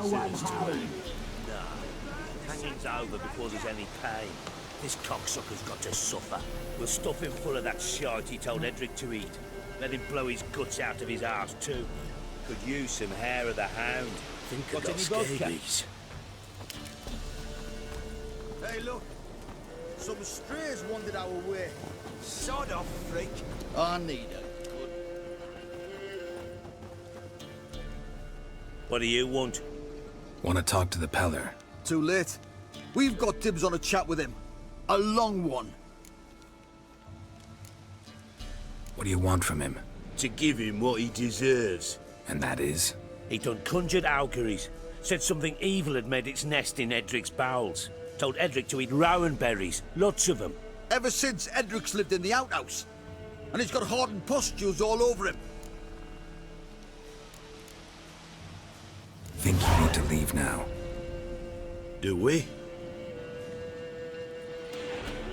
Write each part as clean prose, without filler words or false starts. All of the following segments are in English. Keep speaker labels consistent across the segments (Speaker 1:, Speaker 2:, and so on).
Speaker 1: deserves to hang. Nah, hanging's over before there's any pain. This cocksucker's got to suffer. We'll stuff him full of that shite he told Edric to eat. Let him blow his guts out of his arse too. Could use some hair of the hound. Think I got scabies.
Speaker 2: Hey, look. Some strays wandered our way.
Speaker 3: Sod off, freak.
Speaker 2: I need a good...
Speaker 1: What do you want?
Speaker 4: Want to talk to the Peller.
Speaker 2: Too late. We've got dibs on a chat with him. A long one.
Speaker 4: What do you want from him?
Speaker 1: To give him what he deserves.
Speaker 4: And that is?
Speaker 1: He done conjured auguries. Said something evil had made its nest in Edric's bowels. Told Edric to eat rowan berries. Lots of them.
Speaker 2: Ever since Edric's lived in the outhouse. And he's got hardened pustules all over him.
Speaker 4: Think you need to leave now.
Speaker 1: Do we?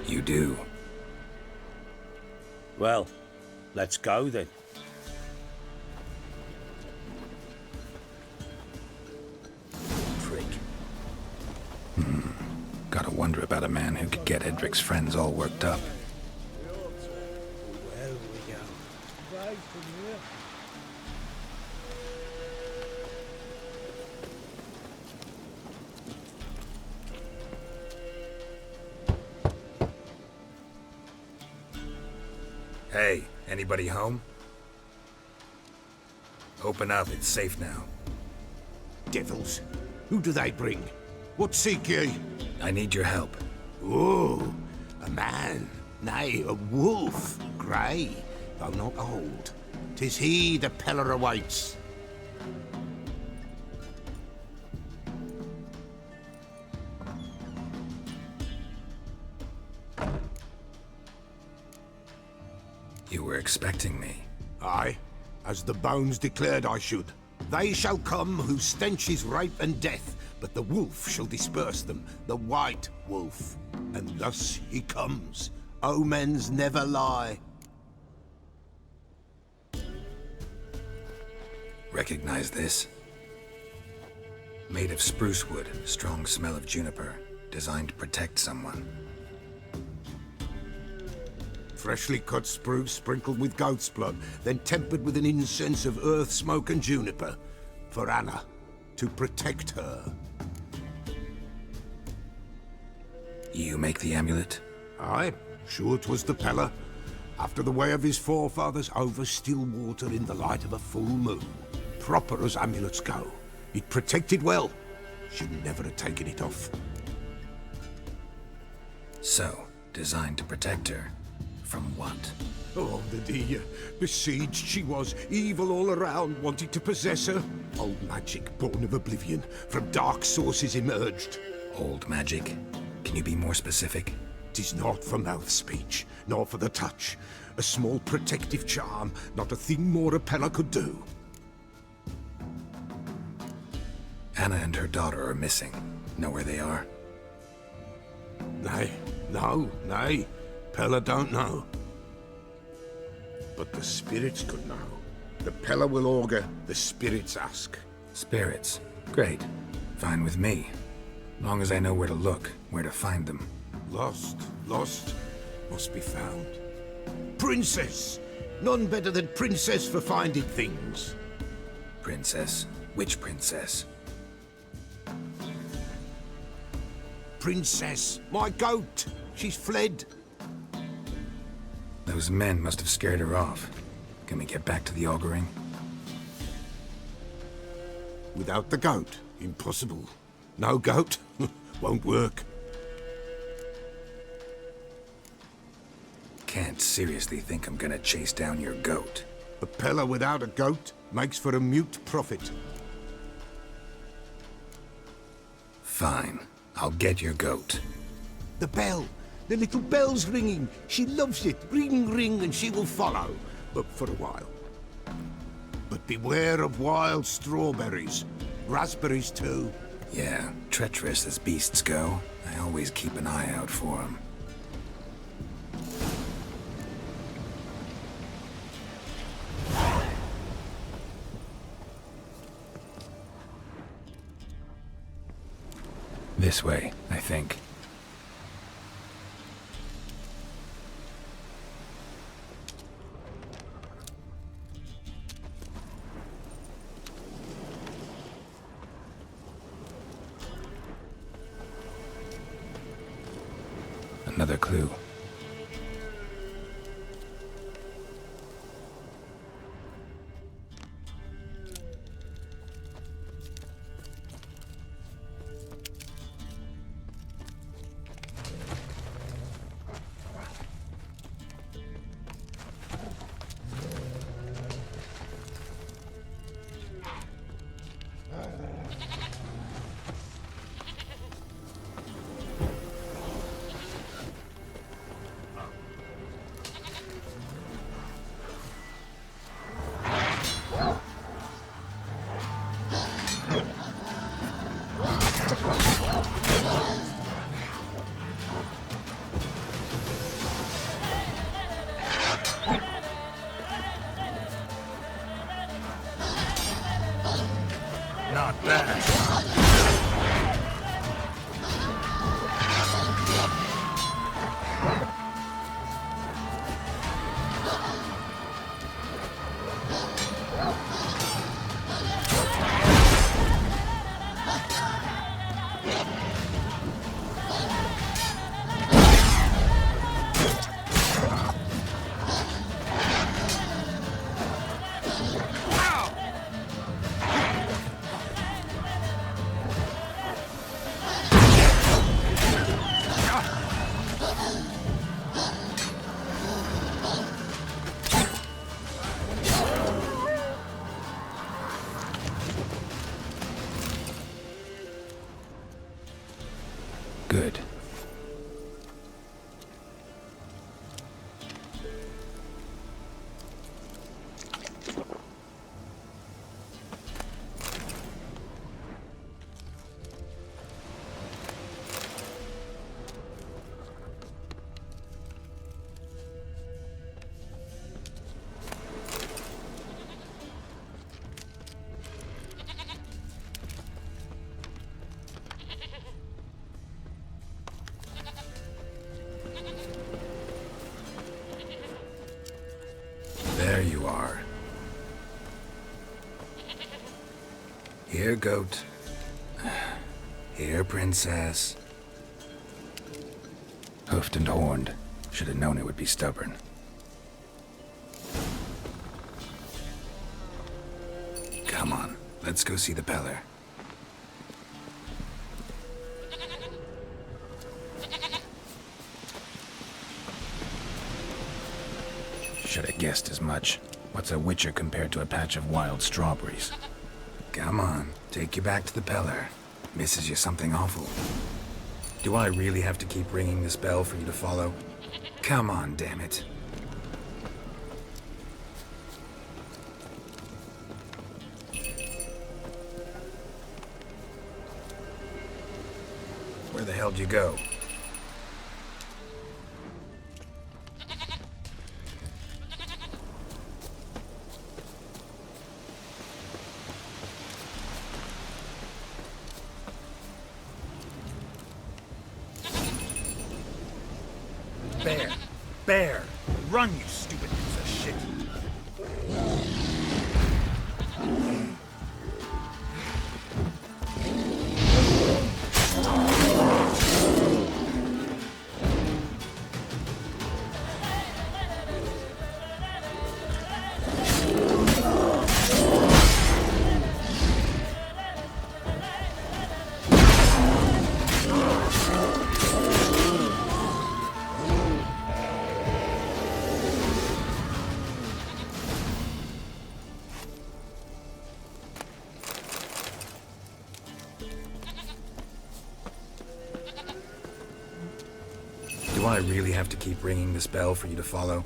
Speaker 4: You do.
Speaker 1: Well, let's go then. Prick.
Speaker 4: Gotta wonder about a man who could get Edric's friends all worked up.
Speaker 1: Where we go?
Speaker 4: Hey, anybody home? Open up, it's safe now.
Speaker 3: Devils. Who do they bring? What seek ye?
Speaker 4: I need your help.
Speaker 3: Oh, a man. Nay, a wolf. Grey, though not old. 'Tis he the Peller awaits.
Speaker 4: You were expecting me.
Speaker 3: Aye, as the bones declared I should. They shall come whose stench is rape and death, but the wolf shall disperse them, the white wolf. And thus he comes. Omens never lie.
Speaker 4: Recognize this? Made of spruce wood, strong smell of juniper, designed to protect someone.
Speaker 3: Freshly cut spruce sprinkled with goat's blood, then tempered with an incense of earth, smoke and juniper. For Anna, to protect her.
Speaker 4: You make the amulet?
Speaker 3: Aye, sure 'twas the Peller. After the way of his forefathers, over still water in the light of a full moon. Proper as amulets go. It protected well. Should never have taken it off.
Speaker 4: So, designed to protect her. From what?
Speaker 3: Oh, the dear. Besieged she was, evil all around, wanted to possess her. Old magic, born of oblivion, from dark sources emerged.
Speaker 4: Old magic? Can you be more specific?
Speaker 3: 'Tis not for mouth speech, nor for the touch. A small protective charm, not a thing more a Peller could do.
Speaker 4: Anna and her daughter are missing. Know where they are?
Speaker 3: Nay, no, nay. Peller don't know. But the spirits could know. The Peller will augur, the spirits ask.
Speaker 4: Spirits? Great. Fine with me. Long as I know where to look, where to find them.
Speaker 3: Lost, must be found. Princess! None better than Princess for finding things.
Speaker 4: Princess? Which princess?
Speaker 3: Princess, my goat! She's fled.
Speaker 4: Those men must have scared her off. Can we get back to the auguring?
Speaker 3: Without the goat, impossible. No goat, won't work.
Speaker 4: Can't seriously think I'm gonna chase down your goat.
Speaker 3: A Peller without a goat makes for a mute prophet.
Speaker 4: Fine. I'll get your goat.
Speaker 3: The bell! The little bell's ringing. She loves it. Ring, ring, and she will follow. But for a while. But beware of wild strawberries. Raspberries, too.
Speaker 4: Yeah, treacherous as beasts go. I always keep an eye out for them. This way, I think. Another clue.
Speaker 1: Not bad.
Speaker 4: Good. There you are. Here, goat. Here, princess. Hoofed and horned. Should have known it would be stubborn. Come on, let's go see the Peller. Should have guessed as much. What's a witcher compared to a patch of wild strawberries? Come on, take you back to the Peller. Misses you something awful. Do I really have to keep ringing this bell for you to follow? Come on, damn it. Where the hell did you go?
Speaker 1: Bear! Run, you stupid piece of shit!
Speaker 4: Do I really have to keep ringing this bell for you to follow?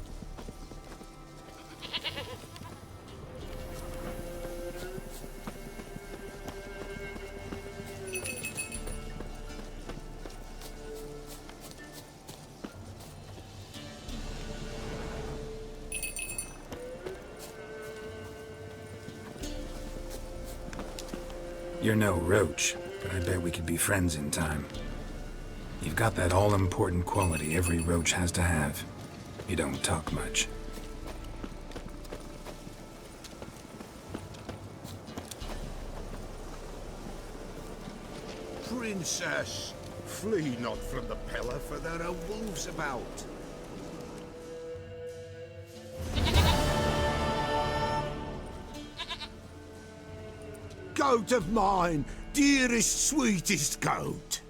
Speaker 4: You're no roach, but I bet we could be friends in time. You've got that all-important quality every roach has to have. You don't talk much.
Speaker 3: Princess, flee not from the pillar, for there are wolves about. Goat of mine, dearest, sweetest goat.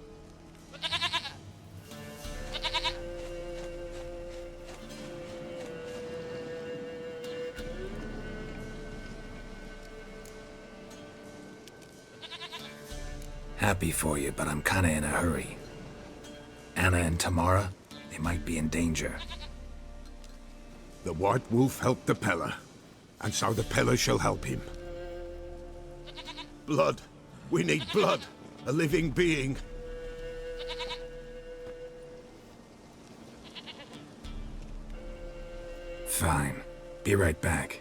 Speaker 4: Happy for you, but I'm kinda in a hurry. Anna and Tamara, they might be in danger.
Speaker 3: The White Wolf helped the Peller, and so the Peller shall help him. Blood. We need blood. A living being.
Speaker 4: Fine. Be right back.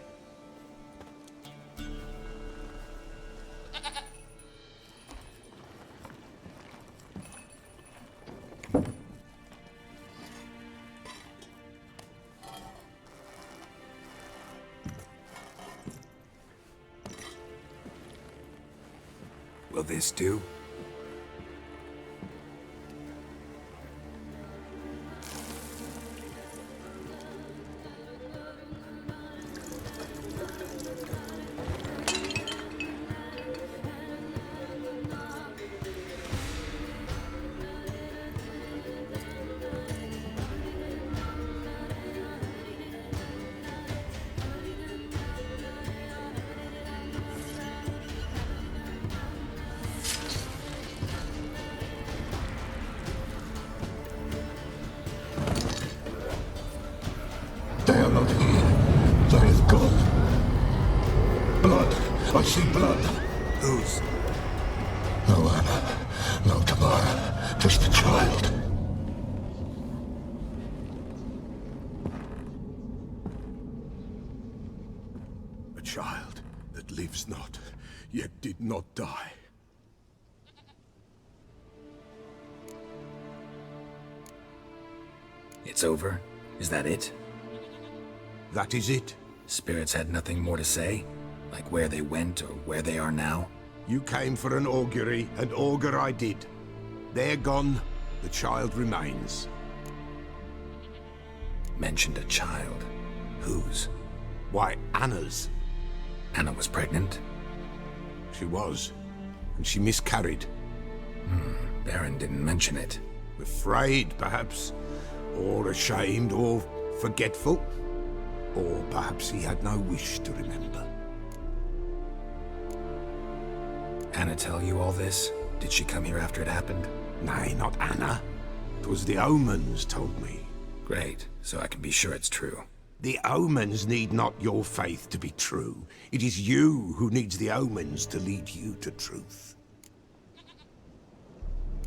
Speaker 4: Will this do?
Speaker 3: They are not here. They is gone. Blood. I see blood.
Speaker 4: Whose?
Speaker 3: No Anna. No Tamara. Just the child. A child that lives not, yet did not die.
Speaker 4: It's over? Is that it?
Speaker 3: That is it.
Speaker 4: Spirits had nothing more to say? Like where they went or where they are now?
Speaker 3: You came for an augury, and augur I did. They're gone. The child remains.
Speaker 4: Mentioned a child. Whose?
Speaker 3: Why, Anna's.
Speaker 4: Anna was pregnant?
Speaker 3: She was. And she miscarried.
Speaker 4: Baron didn't mention it.
Speaker 3: Afraid, perhaps. Or ashamed, or forgetful. Or perhaps he had no wish to remember.
Speaker 4: Anna tell you all this? Did she come here after it happened?
Speaker 3: Nay, not Anna. 'Twas the omens told me.
Speaker 4: Great, so I can be sure it's true.
Speaker 3: The omens need not your faith to be true. It is you who needs the omens to lead you to truth.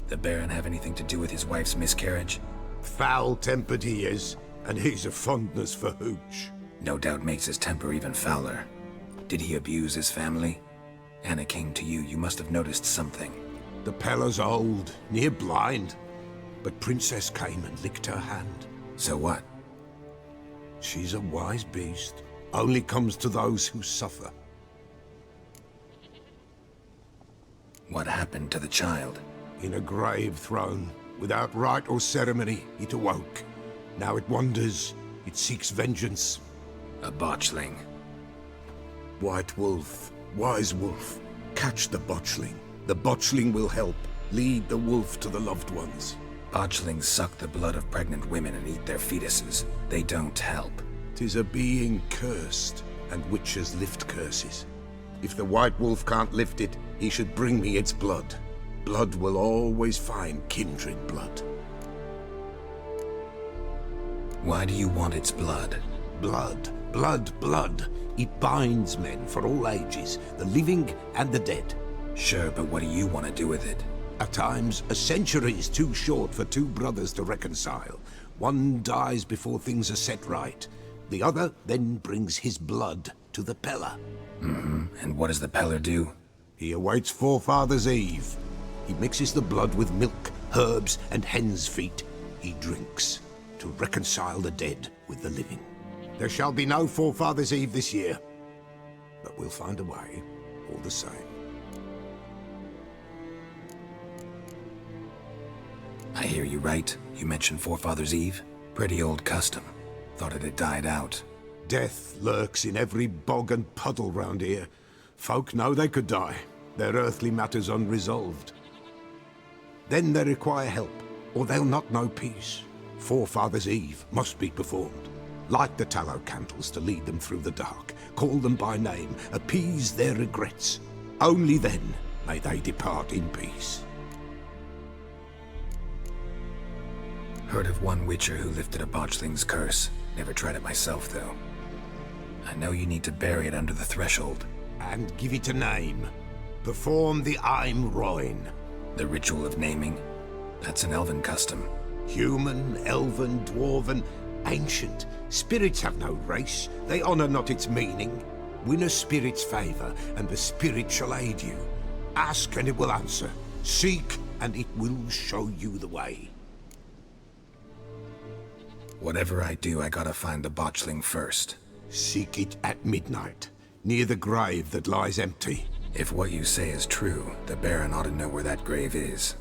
Speaker 4: The Baron have anything to do with his wife's miscarriage?
Speaker 3: Foul-tempered he is, and he's a fondness for hooch.
Speaker 4: No doubt makes his temper even fouler. Did he abuse his family? Anna came to you, you must have noticed something.
Speaker 3: The Peller's old, near blind, but Princess came and licked her hand.
Speaker 4: So what?
Speaker 3: She's a wise beast, only comes to those who suffer.
Speaker 4: What happened to the child?
Speaker 3: In a grave thrown, without rite or ceremony, it awoke. Now it wanders, it seeks vengeance.
Speaker 4: A botchling.
Speaker 3: White Wolf, Wise Wolf, catch the botchling. The botchling will help, lead the wolf to the loved ones.
Speaker 4: Botchlings suck the blood of pregnant women and eat their fetuses. They don't help.
Speaker 3: 'Tis a being cursed, and witches lift curses. If the White Wolf can't lift it, he should bring me its blood. Blood will always find kindred blood.
Speaker 4: Why do you want its blood?
Speaker 3: Blood, blood, blood. It binds men for all ages, the living and the dead.
Speaker 4: Sure, but what do you want to do with it?
Speaker 3: At times, a century is too short for two brothers to reconcile. One dies before things are set right. The other then brings his blood to the Peller.
Speaker 4: And what does the Peller do?
Speaker 3: He awaits Forefathers' Eve. He mixes the blood with milk, herbs, and hen's feet. He drinks to reconcile the dead with the living. There shall be no Forefathers' Eve this year, but we'll find a way all the same.
Speaker 4: I hear you right. You mentioned Forefathers' Eve? Pretty old custom. Thought it had died out.
Speaker 3: Death lurks in every bog and puddle round here. Folk know they could die, their earthly matters unresolved. Then they require help, or they'll not know peace. Forefathers' Eve must be performed. Light the tallow candles to lead them through the dark. Call them by name, appease their regrets. Only then may they depart in peace.
Speaker 4: Heard of one witcher who lifted a botchling's curse. Never tried it myself, though. I know you need to bury it under the threshold.
Speaker 3: And give it a name. Perform the Aim Roin.
Speaker 4: The ritual of naming? That's an elven custom.
Speaker 3: Human, elven, dwarven, ancient. Spirits have no race. They honor not its meaning. Win a spirit's favor, and the spirit shall aid you. Ask, and it will answer. Seek, and it will show you the way.
Speaker 4: Whatever I do, I gotta find the botchling first.
Speaker 3: Seek it at midnight, near the grave that lies empty.
Speaker 4: If what you say is true, the Baron ought to know where that grave is.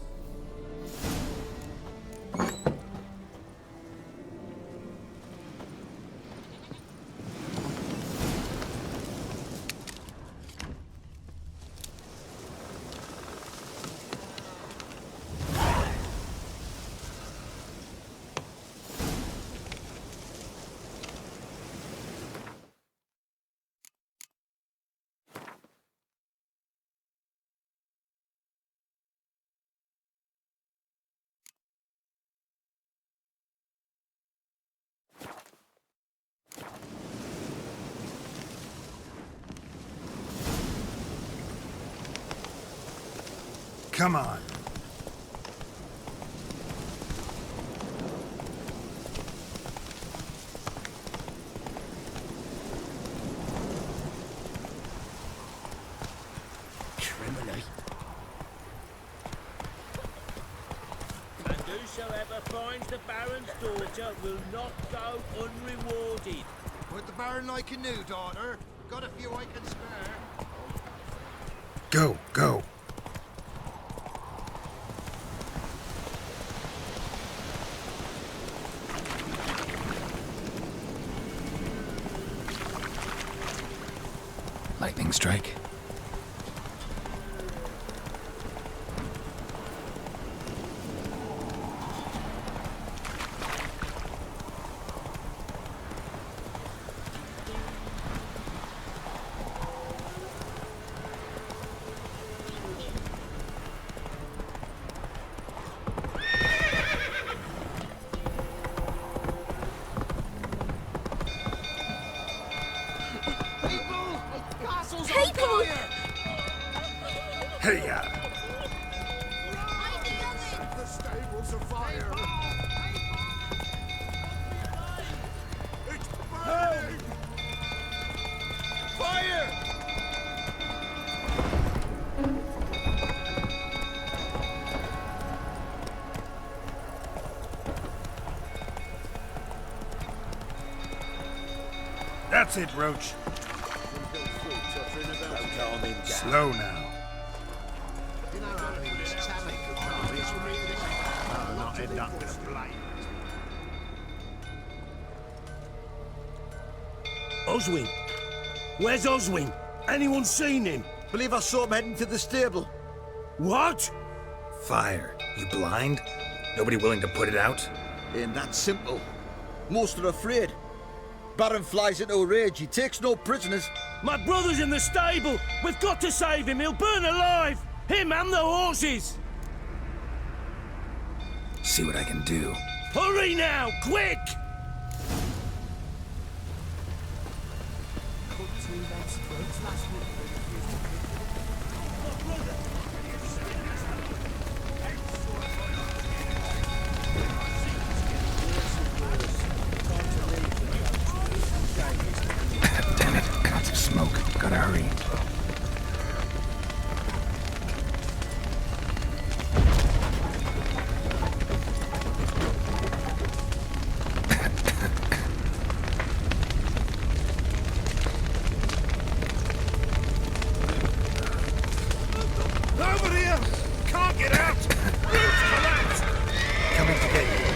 Speaker 5: Come on.
Speaker 1: Criminal. And whosoever finds the Baron's daughter will not go unrewarded.
Speaker 2: Would the Baron like a new daughter? Got a few I can spare.
Speaker 5: Go, go.
Speaker 4: Lightning strike?
Speaker 5: Hey-ya!
Speaker 3: The stable's afire! It's burning! Fire!
Speaker 5: That's it, Roach. Slow now.
Speaker 1: Oswin? Where's Oswin? Anyone seen him?
Speaker 2: Believe I saw him heading to the stable.
Speaker 1: What?
Speaker 4: Fire. You blind? Nobody willing to put it out?
Speaker 2: Ain't that simple. Most are afraid. Baron flies into a rage. He takes no prisoners.
Speaker 1: My brother's in the stable! We've got to save him! He'll burn alive! Him and the horses!
Speaker 4: See what I can do.
Speaker 1: Hurry now! Quick!
Speaker 4: Damn it, clouds of smoke. Gotta hurry.
Speaker 5: Coming to get you.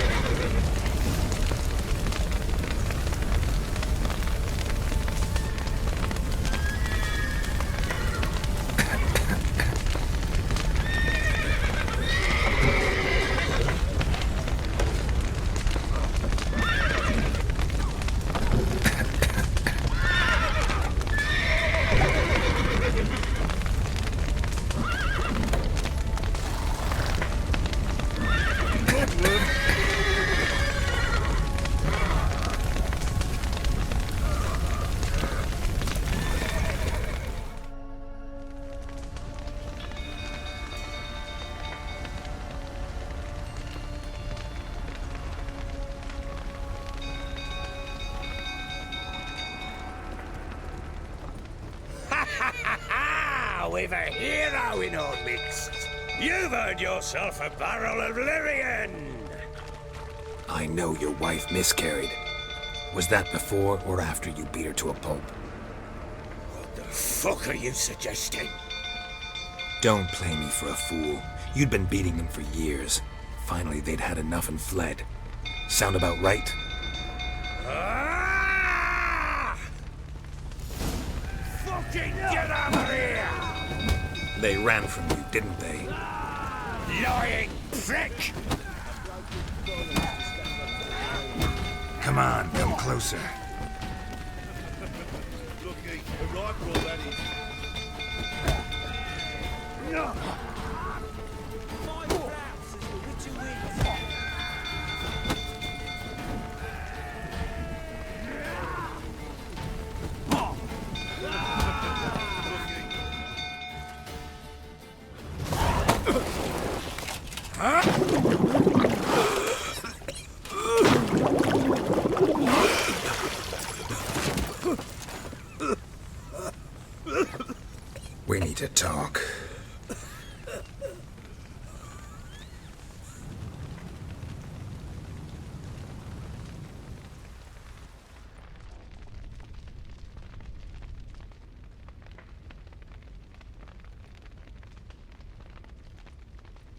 Speaker 1: We've a hero in our midst. You've earned yourself a barrel of Lyrian.
Speaker 4: I know your wife miscarried. Was that before or after you beat her to a pulp?
Speaker 1: What the fuck are you suggesting?
Speaker 4: Don't play me for a fool. You'd been beating them for years. Finally, they'd had enough and fled. Sound about right?
Speaker 1: Ah! Fucking get over here!
Speaker 4: They ran from you, didn't they?
Speaker 1: Lying prick!
Speaker 5: Come on, come closer.
Speaker 2: Lucky, a rifle that is.
Speaker 1: No!
Speaker 4: We need to talk.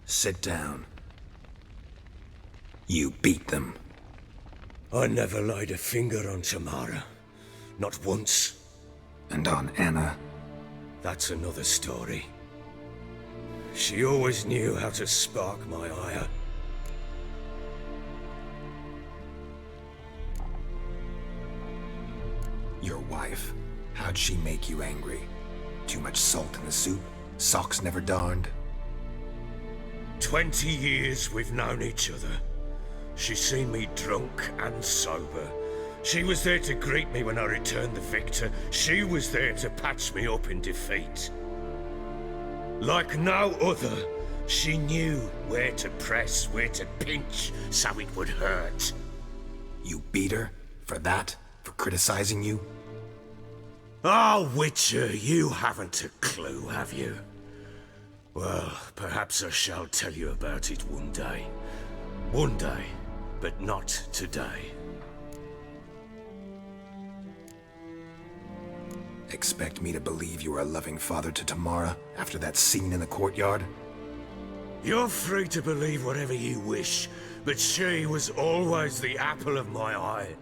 Speaker 4: Sit down. You beat them.
Speaker 1: I never laid a finger on Tamara. Not once.
Speaker 4: And on Anna?
Speaker 1: That's another story. She always knew how to spark my ire.
Speaker 4: Your wife. How'd she make you angry? Too much salt in the soup? Socks never darned?
Speaker 1: 20 years we've known each other. She's seen me drunk and sober. She was there to greet me when I returned the victor. She was there to patch me up in defeat. Like no other, she knew where to press, where to pinch, so it would hurt.
Speaker 4: You beat her? For that? For criticizing you?
Speaker 1: Oh, Witcher, you haven't a clue, have you? Well, perhaps I shall tell you about it one day. One day, but not today.
Speaker 4: Expect me to believe you were a loving father to Tamara after that scene in the courtyard?
Speaker 1: You're free to believe whatever you wish, but she was always the apple of my eye.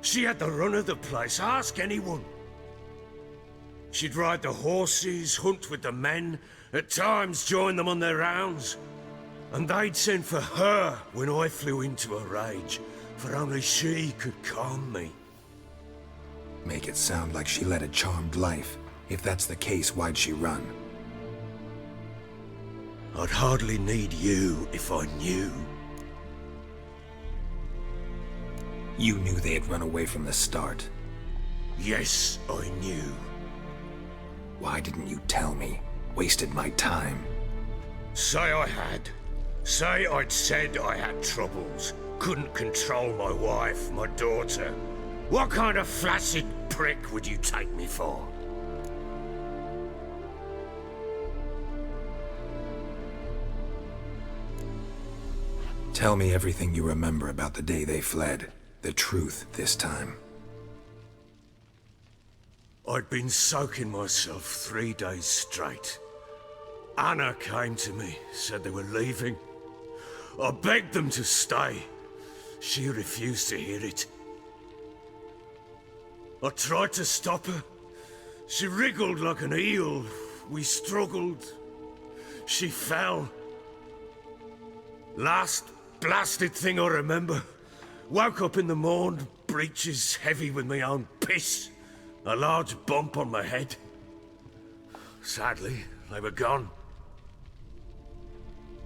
Speaker 1: She had the run of the place, ask anyone. She'd ride the horses, hunt with the men, at times join them on their rounds. And they'd send for her when I flew into a rage, for only she could calm me.
Speaker 4: Make it sound like she led a charmed life. If that's the case, why'd she run?
Speaker 1: I'd hardly need you if I knew.
Speaker 4: You knew they had run away from the start.
Speaker 1: Yes, I knew.
Speaker 4: Why didn't you tell me? Wasted my time.
Speaker 1: Say I had. Say I'd said I had troubles. Couldn't control my wife, my daughter. What kind of flaccid prick would you take me for?
Speaker 4: Tell me everything you remember about the day they fled. The truth this time.
Speaker 1: I'd been soaking myself 3 days straight.
Speaker 6: Anna came to me, said they were leaving. I begged them to stay. She refused to hear it. I tried to stop her. She wriggled like an eel. We struggled. She fell. Last blasted thing I remember. Woke up in the morn, breeches heavy with my own piss. A large bump on my head. Sadly, they were gone.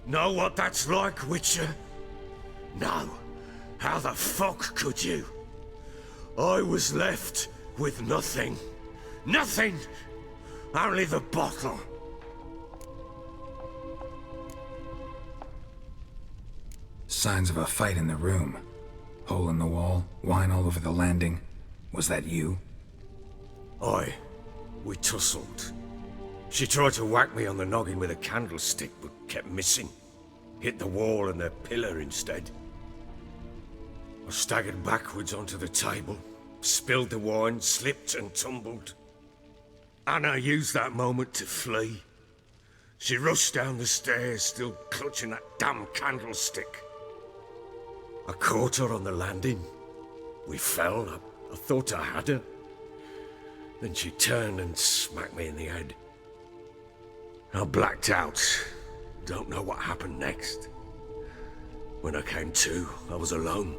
Speaker 6: Know what that's like, Witcher? No. How the fuck could you? I was left with nothing. Nothing! Only the bottle.
Speaker 4: Signs of a fight in the room. Hole in the wall, wine all over the landing. Was that you?
Speaker 6: Aye. We tussled. She tried to whack me on the noggin with a candlestick, but kept missing. Hit the wall and the pillar instead. I staggered backwards onto the table, spilled the wine, slipped and tumbled. Anna used that moment to flee. She rushed down the stairs, still clutching that damn candlestick. I caught her on the landing. We fell. I thought I had her. Then she turned and smacked me in the head. I blacked out. Don't know what happened next. When I came to, I was alone.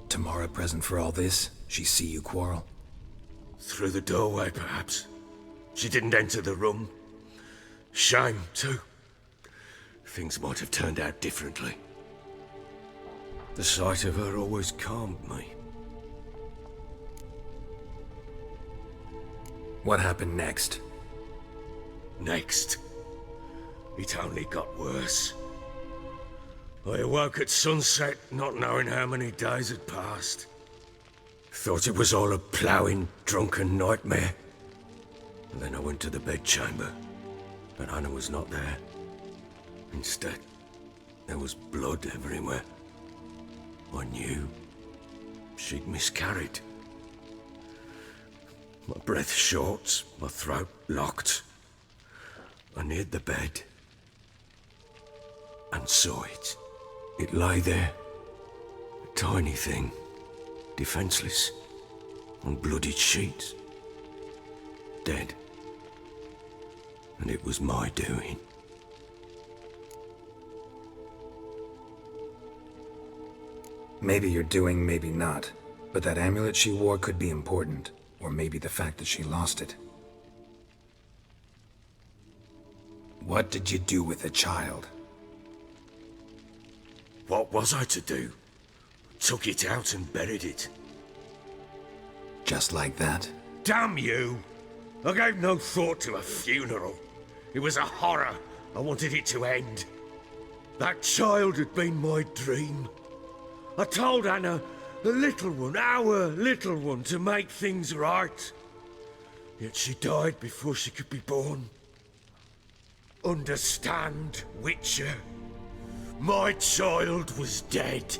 Speaker 4: Tamara present for all this? She see you quarrel?
Speaker 6: Through the doorway, perhaps. She didn't enter the room. Shame, too. Things might have turned out differently. The sight of her always calmed me.
Speaker 4: What happened next?
Speaker 6: Next, it only got worse. I awoke at sunset, not knowing how many days had passed. Thought it was all a ploughing, drunken nightmare. And then I went to the bedchamber, but Anna was not there. Instead, there was blood everywhere. I knew she'd miscarried. My breath short, my throat locked. I neared the bed and saw it. It lay there, a tiny thing, defenseless, on bloodied sheets, dead. And it was my doing.
Speaker 4: Maybe you're doing, maybe not. But that amulet she wore could be important. Or maybe the fact that she lost it. What did you do with the child?
Speaker 6: What was I to do? Took it out and buried it.
Speaker 4: Just like that?
Speaker 6: Damn you! I gave no thought to a funeral. It was a horror. I wanted it to end. That child had been my dream. I told Anna, the little one, our little one, to make things right. Yet she died before she could be born. Understand, Witcher? My child was dead.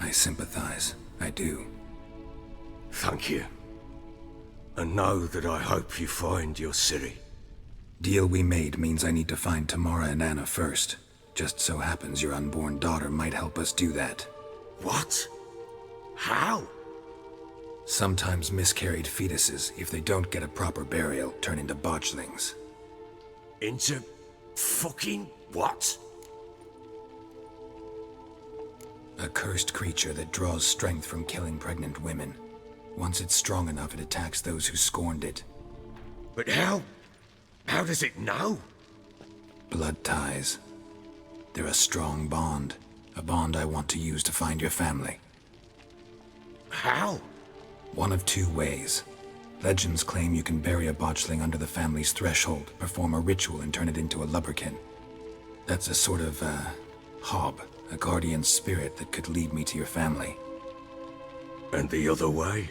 Speaker 4: I sympathize. I do.
Speaker 6: Thank you. And know that I hope you find your Ciri.
Speaker 4: Deal we made means I need to find Tamara and Anna first. Just so happens your unborn daughter might help us do that.
Speaker 6: What? How?
Speaker 4: Sometimes miscarried fetuses, if they don't get a proper burial, turn into botchlings.
Speaker 6: Into fucking what?
Speaker 4: A cursed creature that draws strength from killing pregnant women. Once it's strong enough, it attacks those who scorned it.
Speaker 6: But how? How does it know?
Speaker 4: Blood ties. They're a strong bond. A bond I want to use to find your family.
Speaker 6: How?
Speaker 4: One of two ways. Legends claim you can bury a botchling under the family's threshold, perform a ritual, and turn it into a lubberkin. That's a sort of, hob, a guardian spirit that could lead me to your family.
Speaker 6: And the other way?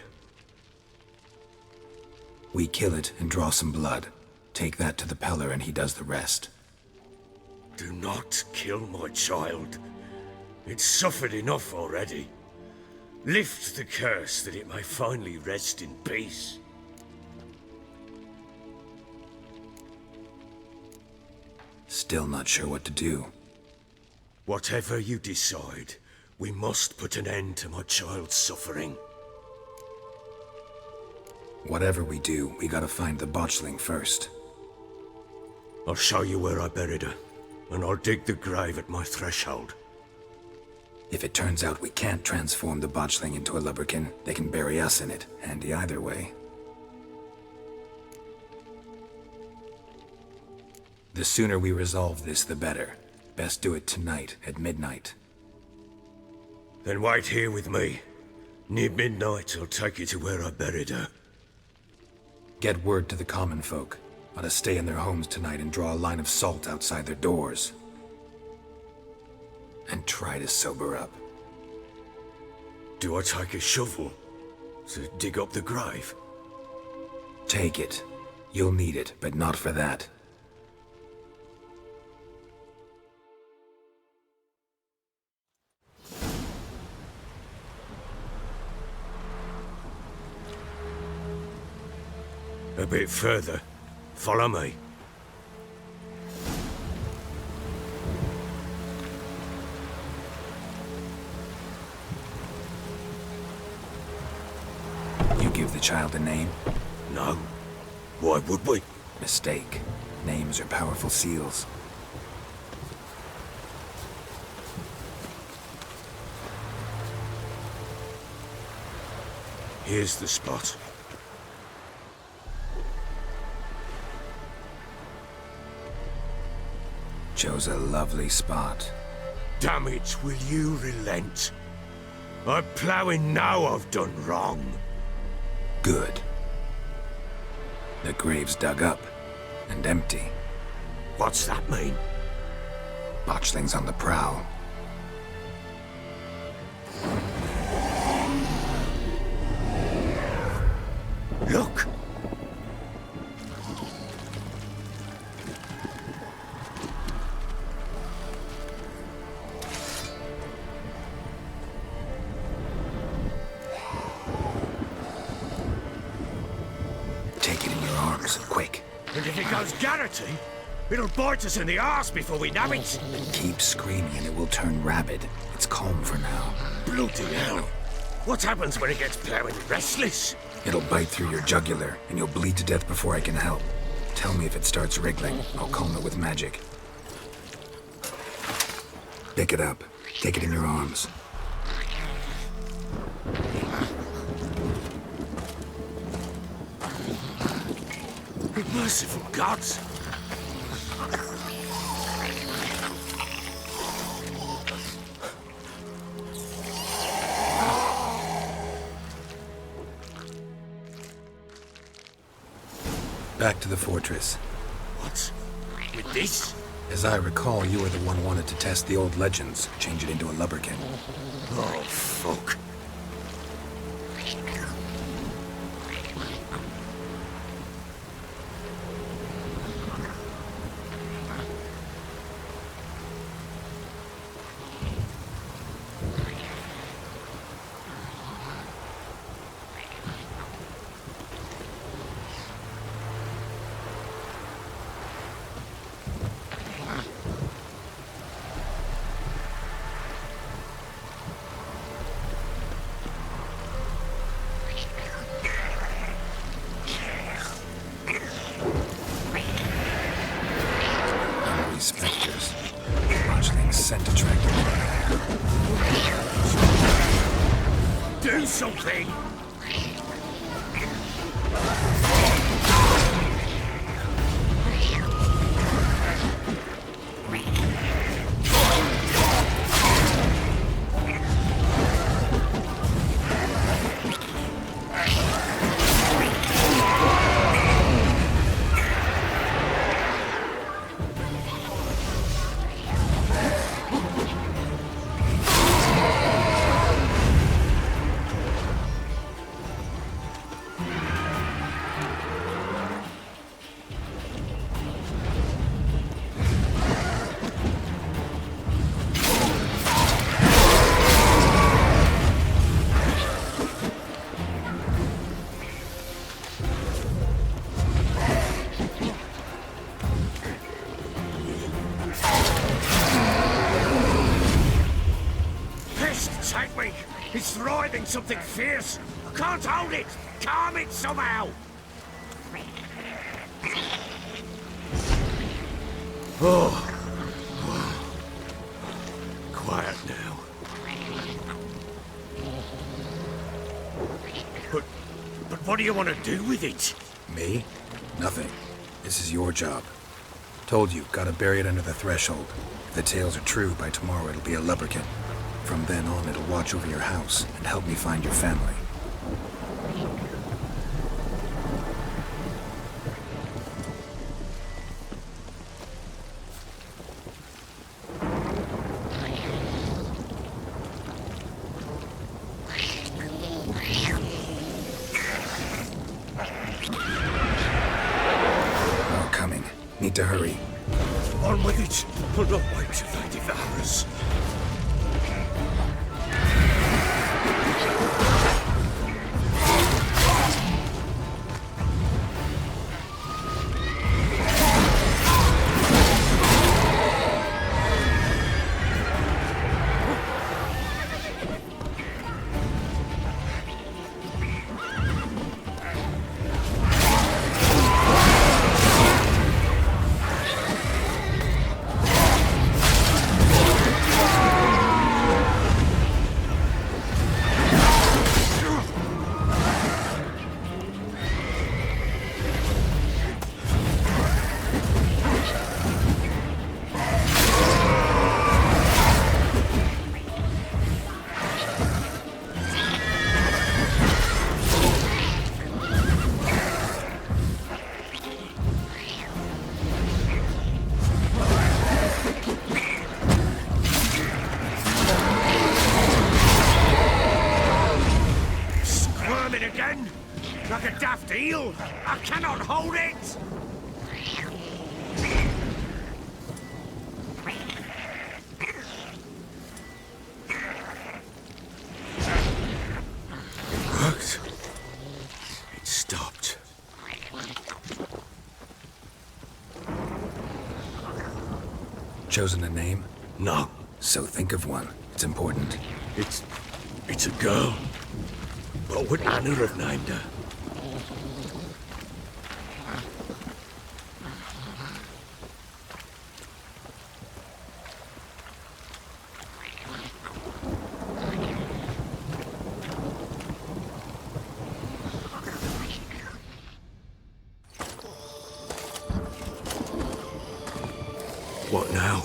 Speaker 4: We kill it and draw some blood. Take that to the Peller and he does the rest.
Speaker 6: Do not kill my child. It's suffered enough already. Lift the curse that it may finally rest in peace.
Speaker 4: Still not sure what to do.
Speaker 6: Whatever you decide, we must put an end to my child's suffering.
Speaker 4: Whatever we do, we gotta find the botchling first.
Speaker 6: I'll show you where I buried her, and I'll dig the grave at my threshold.
Speaker 4: If it turns out we can't transform the botchling into a lubberkin, they can bury us in it. Handy either way. The sooner we resolve this, the better. Best do it tonight, at midnight.
Speaker 6: Then wait here with me. Near midnight, I'll take you to where I buried her.
Speaker 4: Get word to the common folk. Ought to stay in their homes tonight and draw a line of salt outside their doors. And try to sober up.
Speaker 6: Do I take a shovel to dig up the grave?
Speaker 4: Take it. You'll need it, but not for that.
Speaker 6: A bit further. Follow me.
Speaker 4: You give the child a name?
Speaker 6: No. Why would we?
Speaker 4: Mistake. Names are powerful seals.
Speaker 6: Here's the spot.
Speaker 4: Chose a lovely spot.
Speaker 6: Damn it, will you relent? I'm ploughing now I've done wrong.
Speaker 4: Good. The grave's dug up and empty.
Speaker 6: What's that mean?
Speaker 4: Botchling's on the prowl.
Speaker 6: Look!
Speaker 4: Take it in your arms, quick.
Speaker 6: And if it goes Garrity, it'll bite us in the arse before we know it.
Speaker 4: Keep screaming and it will turn rabid. It's calm for now.
Speaker 6: Bloody hell. What happens when it gets ploughing restless?
Speaker 4: It'll bite through your jugular and you'll bleed to death before I can help. Tell me if it starts wriggling. I'll calm it with magic. Pick it up. Take it in your arms.
Speaker 6: Merciful gods!
Speaker 4: Back to the fortress.
Speaker 6: What? With this?
Speaker 4: As I recall, you were the one who wanted to test the old legends, change it into a lubberkin.
Speaker 6: Oh, fuck. feeling something fierce. I can't hold it. Calm it somehow. Oh. Quiet now. But what do you want to do with it?
Speaker 4: Me? Nothing. This is your job. Told you, gotta bury it under the threshold. If the tales are true, by tomorrow it'll be a lubberkin. From then on, it'll watch over your house and help me find your family. More coming. Need to hurry.
Speaker 6: On with it. I'll not wait till they devour us. Like a daft eel! I cannot hold it! It worked. It stopped.
Speaker 4: Chosen a name?
Speaker 6: No.
Speaker 4: So think of one. It's important.
Speaker 6: It's a girl. What would Anna have named her? What now?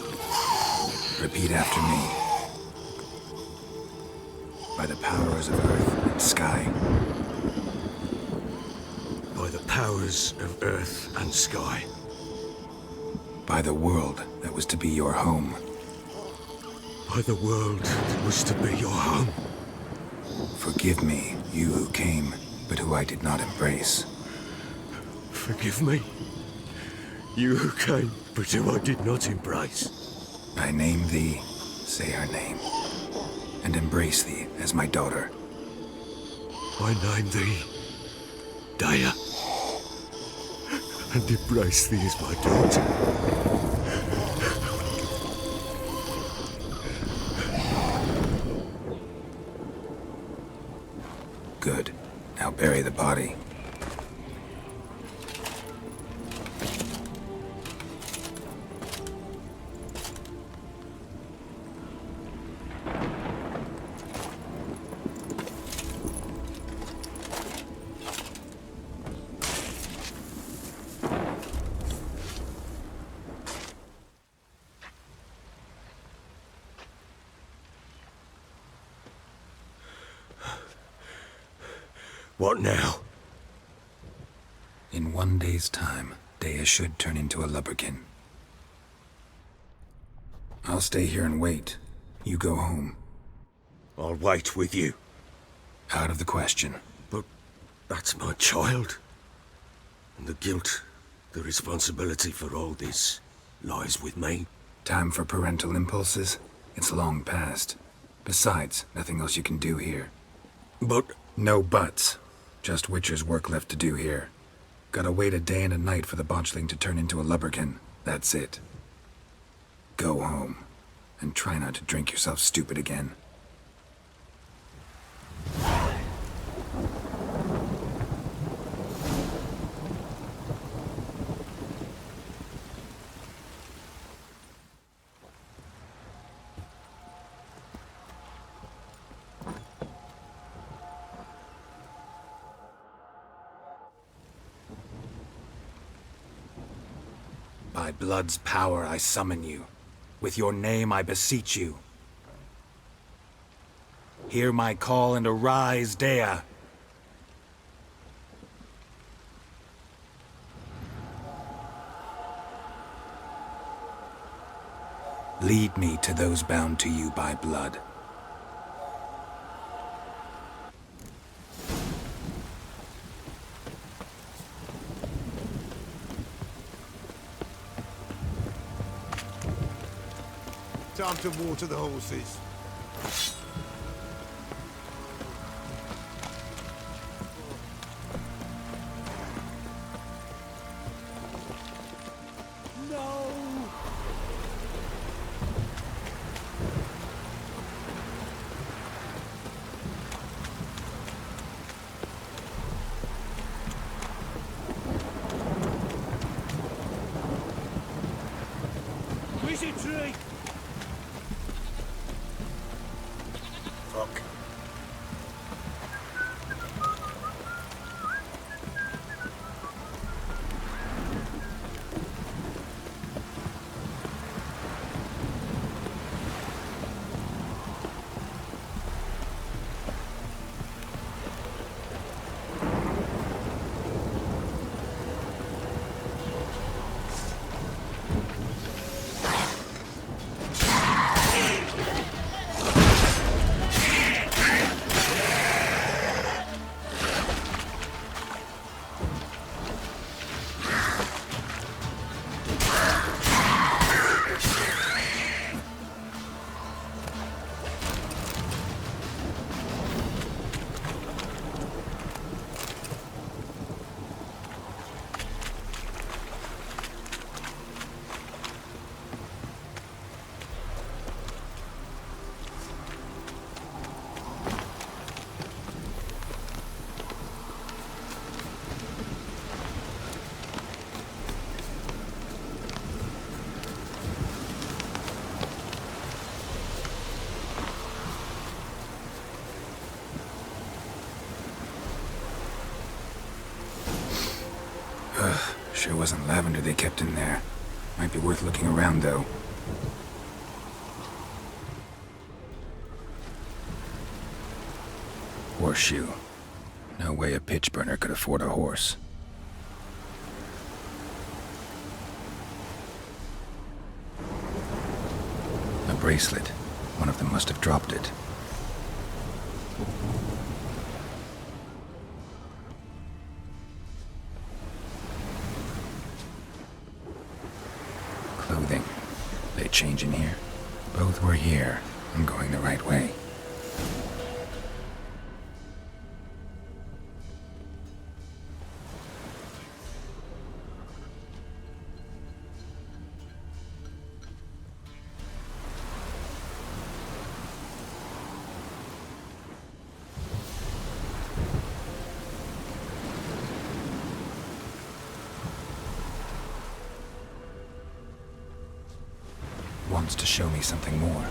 Speaker 4: Repeat after me. By the powers of earth and sky.
Speaker 6: By the powers of earth and sky.
Speaker 4: By the world that was to be your home.
Speaker 6: By the world that was to be your home.
Speaker 4: Forgive me, you who came, but who I did not embrace.
Speaker 6: Forgive me. You who came, but who I did not embrace.
Speaker 4: I name thee, say her name, and embrace thee as my daughter.
Speaker 6: I name thee, Daya, and embrace thee as my daughter.
Speaker 4: Good. Now bury the body.
Speaker 6: What now?
Speaker 4: In 1 day's time, Daya should turn into a lubberkin. I'll stay here and wait. You go home.
Speaker 6: I'll wait with you.
Speaker 4: Out of the question.
Speaker 6: But that's my child. And the guilt, the responsibility for all this lies with me.
Speaker 4: Time for parental impulses? It's long past. Besides, nothing else you can do here.
Speaker 6: But...
Speaker 4: No buts. Just Witcher's work left to do here. Gotta wait a day and a night for the botchling to turn into a lubberkin. That's it. Go home. And try not to drink yourself stupid again. By blood's power I summon you. With your name I beseech you. Hear my call and arise, Dea. Lead me to those bound to you by blood.
Speaker 3: Time to water the horses.
Speaker 1: Where's the tree?
Speaker 6: Fuck.
Speaker 4: Sure wasn't lavender they kept in there. Might be worth looking around, though. Horseshoe. No way a pitch burner could afford a horse. A bracelet. One of them must have dropped it. Clothing. They change in here? Both were here. I'm going the right way. Wants to show me something more.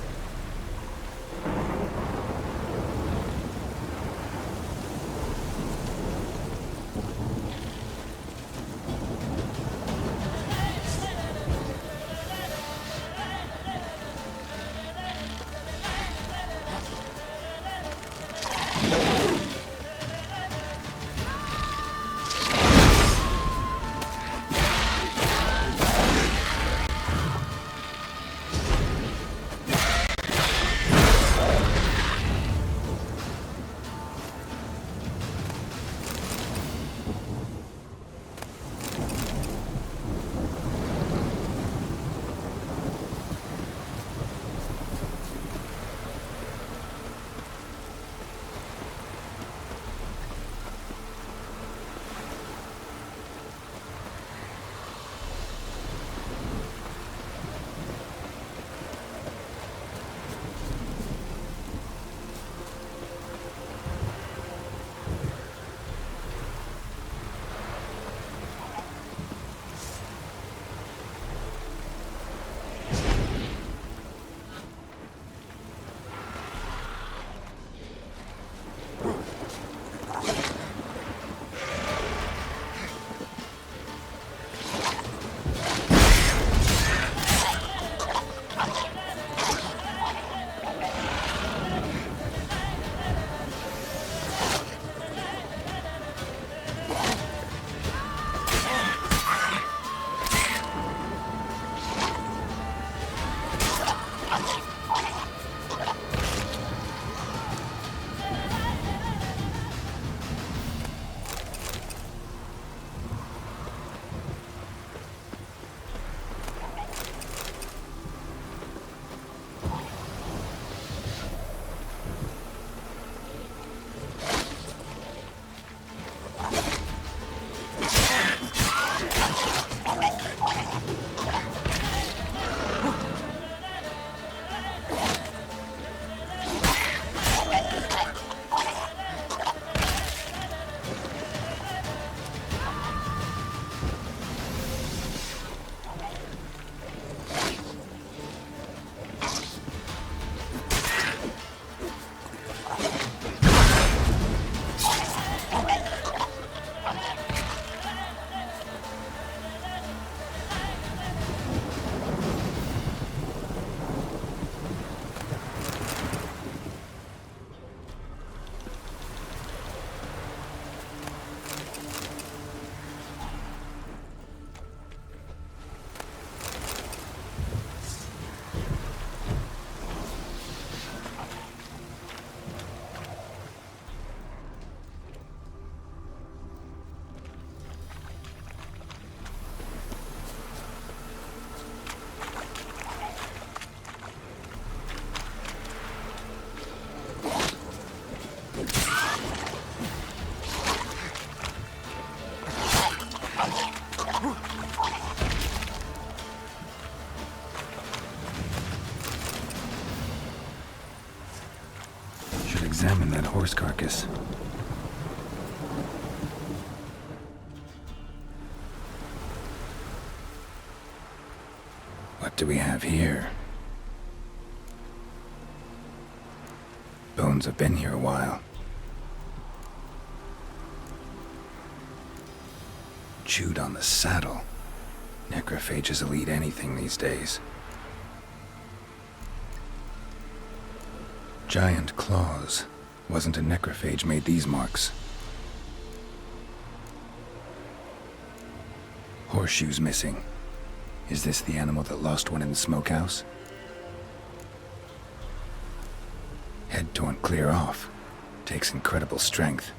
Speaker 4: that horse carcass. What do we have here? Bones have been here a while. Chewed on the saddle. Necrophages will eat anything these days. Giant claws. Wasn't a necrophage made these marks. Horseshoes missing. Is this the animal that lost one in the smokehouse? Head torn clear off. Takes incredible strength.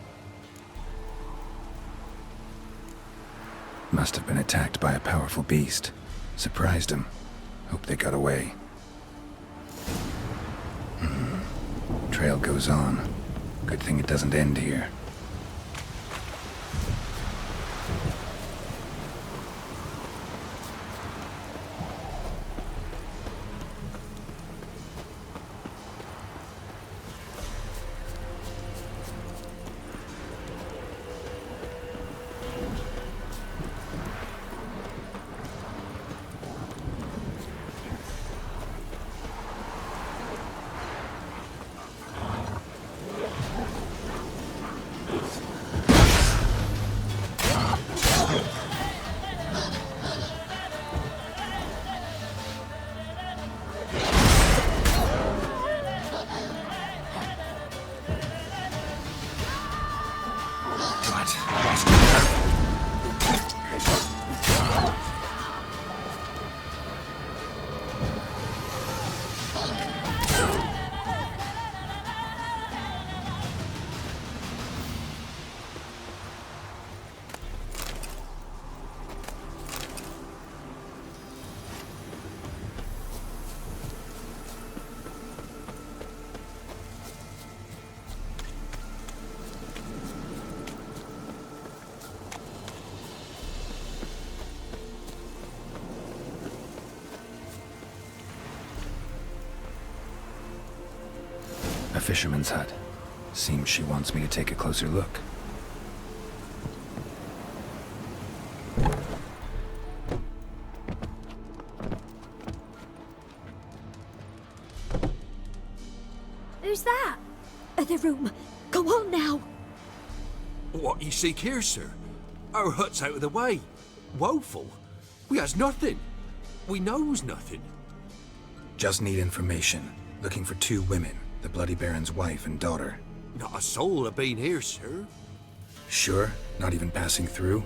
Speaker 4: Must have been attacked by a powerful beast. Surprised him. Hope they got away. Trail goes on. Good thing it doesn't end here. A fisherman's hut. Seems she wants me to take a closer look.
Speaker 7: Who's that? Other room. Go on now.
Speaker 8: What you seek here, sir? Our hut's out of the way. Woeful. We has nothing. We knows nothing.
Speaker 4: Just need information. Looking for 2 women. The Bloody Baron's wife and daughter.
Speaker 8: Not a soul have been here, sir.
Speaker 4: Sure? Not even passing through?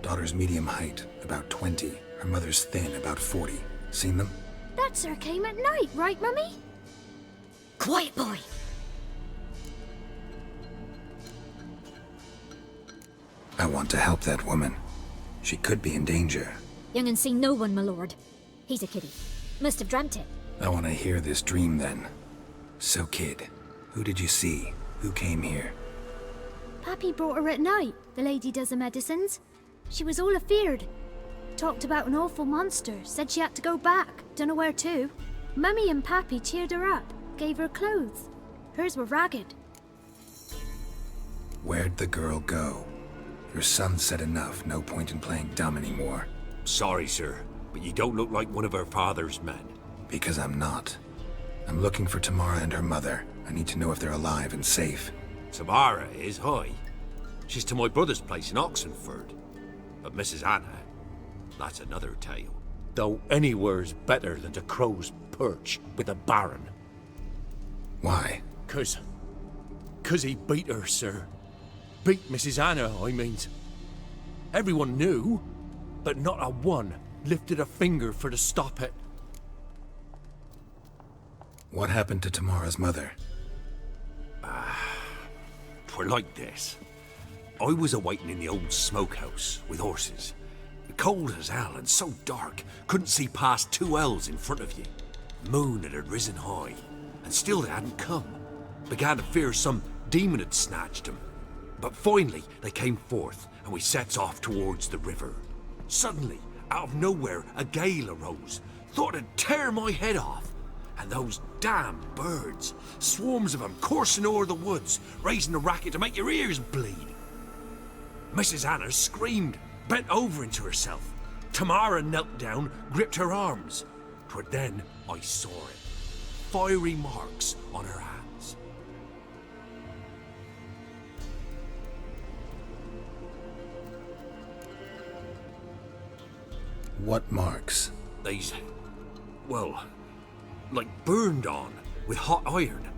Speaker 4: Daughter's medium height, about 20. Her mother's thin, about 40. Seen them?
Speaker 7: That sir came at night, right, Mummy? Quiet, boy.
Speaker 4: I want to help that woman. She could be in danger.
Speaker 7: Young and seen no one, my lord. He's a kiddie. Must have dreamt it.
Speaker 4: I want to hear this dream then. So, kid, who did you see? Who came here?
Speaker 7: Pappy brought her at night, the lady does the medicines. She was all afeared. Talked about an awful monster, said she had to go back, dunno where to. Mummy and Pappy cheered her up, gave her clothes. Hers were ragged.
Speaker 4: Where'd the girl go? Your son said enough, no point in playing dumb anymore.
Speaker 8: Sorry, sir, but you don't look like one of her father's men.
Speaker 4: Because I'm not. I'm looking for Tamara and her mother. I need to know if they're alive and safe.
Speaker 8: Tamara is, hi. She's to my brother's place in Oxenford. But Mrs. Anna, that's another tale. Though anywhere's better than to Crow's Perch with a baron.
Speaker 4: Why?
Speaker 8: 'Cause he beat her, sir. Beat Mrs. Anna, I means. Everyone knew, but not a one lifted a finger for to stop it.
Speaker 4: What happened to Tamara's mother?
Speaker 8: 'Twere like this. I was awaiting in the old smokehouse with horses. Cold as hell and so dark, couldn't see past 2 ells in front of you. Moon had risen high, and still they hadn't come. Began to fear some demon had snatched them. But finally they came forth, and we sets off towards the river. Suddenly, out of nowhere, a gale arose. Thought it'd tear my head off. And those Damn birds. Swarms of them coursing o'er the woods, raising a racket to make your ears bleed. Mrs. Anna screamed, bent over into herself. Tamara knelt down, gripped her arms. 'Twere then I saw it. Fiery marks on her hands.
Speaker 4: What marks?
Speaker 8: They's, well, like burned on with hot iron.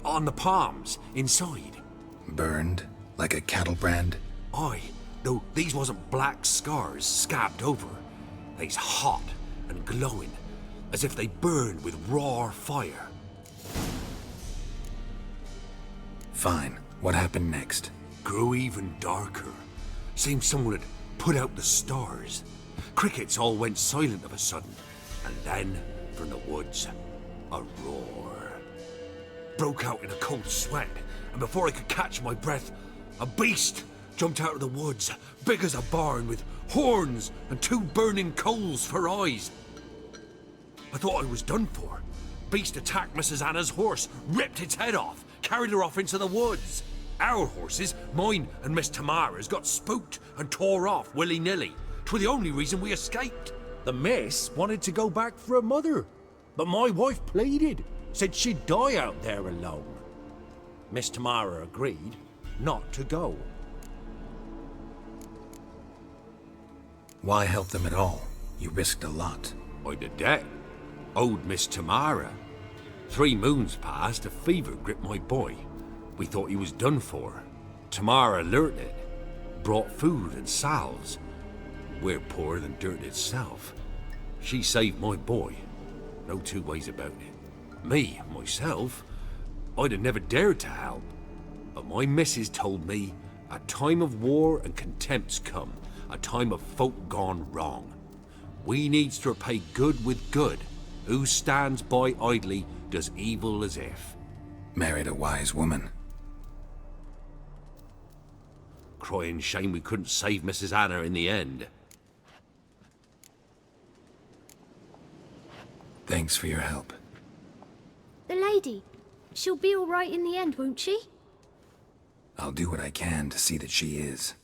Speaker 8: On the palms, inside.
Speaker 4: Burned? Like a cattle brand?
Speaker 8: Aye, though these wasn't black scars scabbed over. They's hot and glowing, as if they burned with raw fire.
Speaker 4: Fine. What happened next?
Speaker 8: Grew even darker. Seemed someone had put out the stars. Crickets all went silent of a sudden, and then, from the woods, a roar. Broke out in a cold sweat, and before I could catch my breath, a beast jumped out of the woods, big as a barn, with horns and 2 burning coals for eyes. I thought I was done for. Beast attacked Mrs. Anna's horse, ripped its head off, carried her off into the woods. Our horses, mine and Miss Tamara's, got spooked and tore off willy-nilly. 'Twere the only reason we escaped.
Speaker 6: The miss wanted to go back for her mother, but my wife pleaded, said she'd die out there alone. Miss Tamara agreed not to go.
Speaker 4: Why help them at all? You risked a lot.
Speaker 8: I'd a debt. Owed Miss Tamara. 3 moons passed, a fever gripped my boy. We thought he was done for. Tamara learnt it. Brought food and salves. We're poorer than dirt itself. She saved my boy. No 2 ways about it. Me, myself, I'd have never dared to help. But my missus told me a time of war and contempt's come. A time of folk gone wrong. We needs to repay good with good. Who stands by idly does evil as if.
Speaker 4: Married a wise woman.
Speaker 8: Crying shame we couldn't save Mrs. Anna in the end.
Speaker 4: Thanks for your help.
Speaker 7: The lady, she'll be all right in the end, won't she?
Speaker 4: I'll do what I can to see that she is.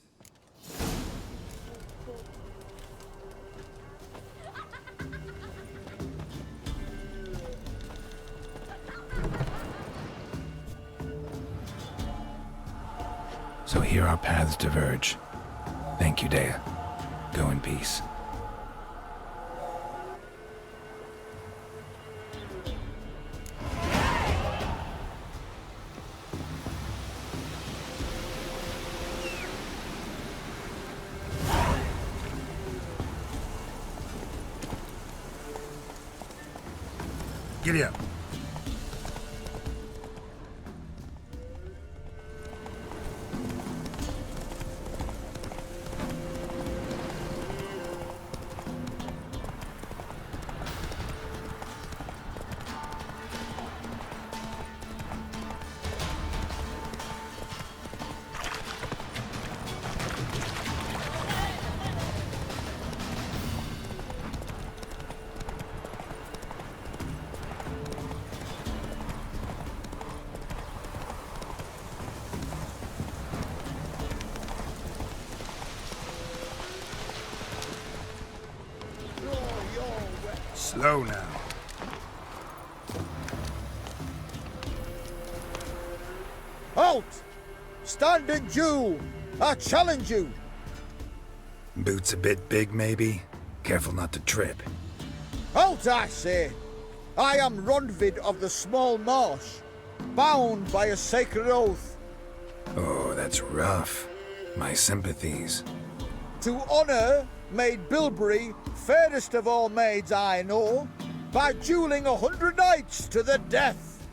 Speaker 4: So here our paths diverge. Thank you, Dea. Go in peace.
Speaker 5: Giddy up. Slow now.
Speaker 2: Halt! Stand in due! I challenge you!
Speaker 4: Boots a bit big, maybe? Careful not to trip.
Speaker 2: Halt, I say! I am Ronvid of the Small Marsh, bound by a sacred oath.
Speaker 4: Oh, that's rough. My sympathies.
Speaker 2: To honour Maid Bilberry, fairest of all maids I know, by duelling 100 knights to the death.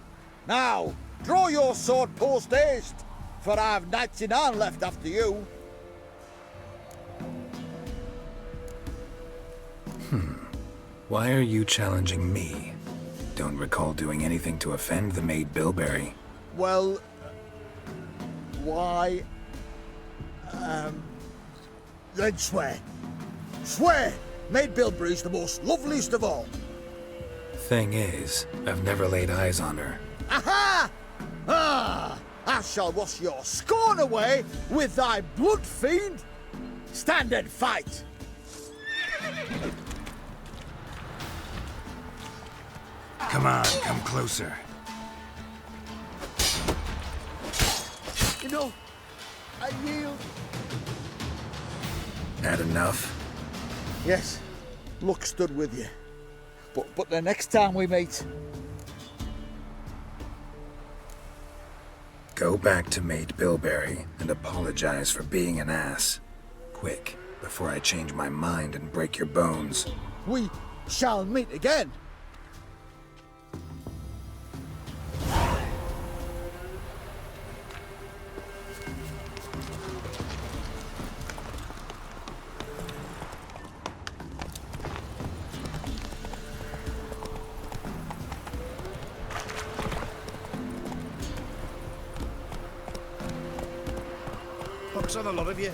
Speaker 2: Now, draw your sword post haste, for I've knights in hand left after you.
Speaker 4: Why are you challenging me? Don't recall doing anything to offend the Maid Bilberry.
Speaker 2: Well, why? Then swear. Swear! Maid Bilberry's the most loveliest of all.
Speaker 4: Thing is, I've never laid eyes on her.
Speaker 2: Aha! Ah! I shall wash your scorn away with thy blood fiend. Stand and fight.
Speaker 5: Come on, come closer.
Speaker 2: You know, I yield.
Speaker 4: Had enough?
Speaker 2: Yes, luck stood with you. But the next time we meet...
Speaker 4: Go back to Mate Bilberry and apologize for being an ass. Quick, before I change my mind and break your bones.
Speaker 2: We shall meet again.
Speaker 5: Looks on a lot of you.